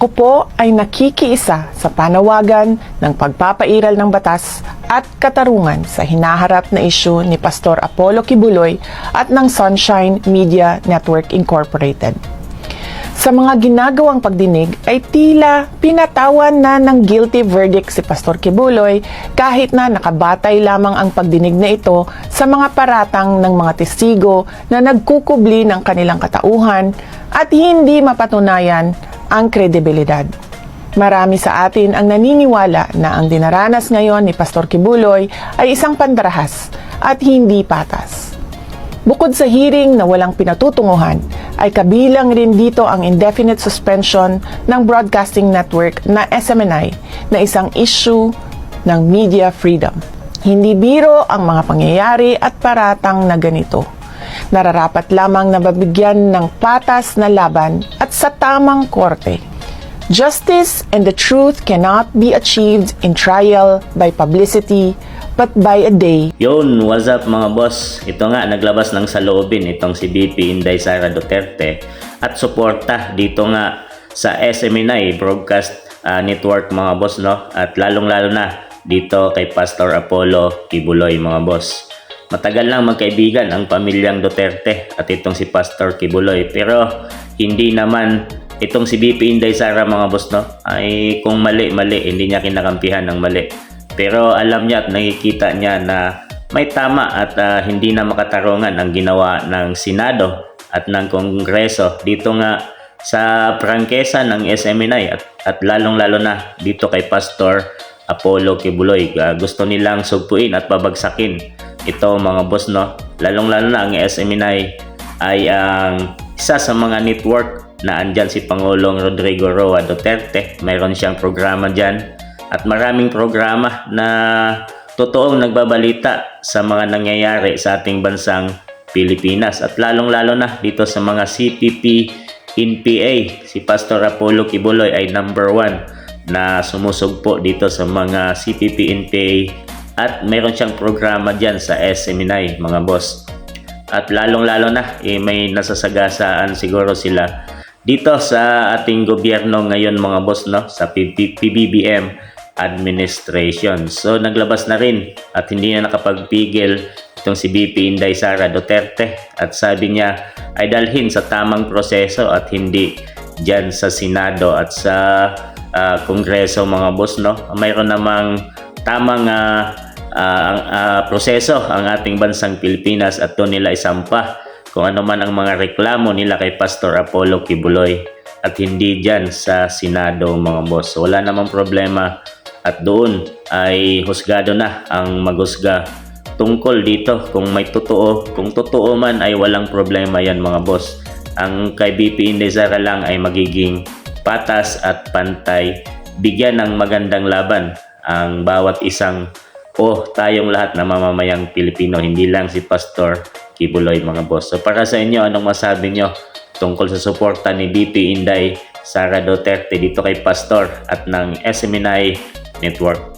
Ako po ay nakikiisa sa panawagan ng pagpapairal ng batas at katarungan sa hinaharap na isyu ni Pastor Apollo Kibuloy at ng Sunshine Media Network Incorporated. Sa mga ginagawang pagdinig ay tila pinatawan na ng guilty verdict si Pastor Kibuloy kahit na nakabatay lamang ang pagdinig na ito sa mga paratang ng mga testigo na nagkukubli ng kanilang katauhan at hindi mapatunayan ang kredibilidad. Marami sa atin ang naniniwala na ang dinaranas ngayon ni Pastor Kibuloy ay isang pandarahas at hindi patas. Bukod sa hearing na walang pinatutunguhan, ay kabilang rin dito ang indefinite suspension ng broadcasting network na SMNI na isang issue ng media freedom. Hindi biro ang mga pangyayari at paratang na ganito. Nararapat lamang na mabigyan ng patas na laban at sa tamang korte. Justice and the truth cannot be achieved in trial by publicity but by a day. Yun, what's up mga boss? Ito nga, naglabas ng saloobin itong si BP Inday Sara Duterte at suporta dito nga sa SMNI Broadcast Network mga boss, no? At lalong-lalo na dito kay Pastor Apollo Kibuloy mga boss. Matagal lang magkaibigan ang pamilyang Duterte at itong si Pastor Kibuloy, pero hindi naman itong si BP Inday Sara mga boss, no? Ay kung mali, hindi niya kinakampihan ng mali. Pero alam niya at nakikita niya na may tama at hindi na makatarungan ang ginawa ng Senado at ng Kongreso dito nga sa prangkesa ng SMNI at lalong-lalo na dito kay Pastor Apollo Kibuloy. Gusto nilang sugpuin at pabagsakin ito mga boss, no? Lalong-lalo na ang SMNI ay ang isa sa mga network na andyan si Pangulong Rodrigo Roa Duterte. Mayroon siyang programa dyan at maraming programa na totoong nagbabalita sa mga nangyayari sa ating bansang Pilipinas at lalong-lalo na dito sa mga CPP NPA. Si Pastor Apollo Kibuloy ay number 1 na sumusugpo dito sa mga CPP NPA at mayroon siyang programa dyan sa SMNI mga boss. At lalong-lalo na may nasasagasaan siguro sila dito sa ating gobyerno ngayon mga boss, no? Sa PBBM administration. So naglabas na rin at hindi na nakapagpigil itong si BP Inday Sara Duterte at sabi niya ay dalhin sa tamang proseso at hindi dyan sa Senado at sa Kongreso mga boss, no? Mayroon namang tamang proseso ang ating bansang Pilipinas at doon nila isampa kung ano man ang mga reklamo nila kay Pastor Apollo Kibuloy at hindi dyan sa Senado mga boss. So, wala namang problema at doon ay husgado na ang maghusga tungkol dito kung may totoo. Kung totoo man ay walang problema yan mga boss. Ang kay BP Inday Sara lang ay magiging patas at pantay. Bigyan ng magandang laban ang bawat isang tayong lahat na mamamayang Pilipino, hindi lang si Pastor Kibuloy mga boss. So para sa inyo, anong masabi nyo tungkol sa suporta ni BP Inday Sara Duterte dito kay Pastor at ng SMNI Network?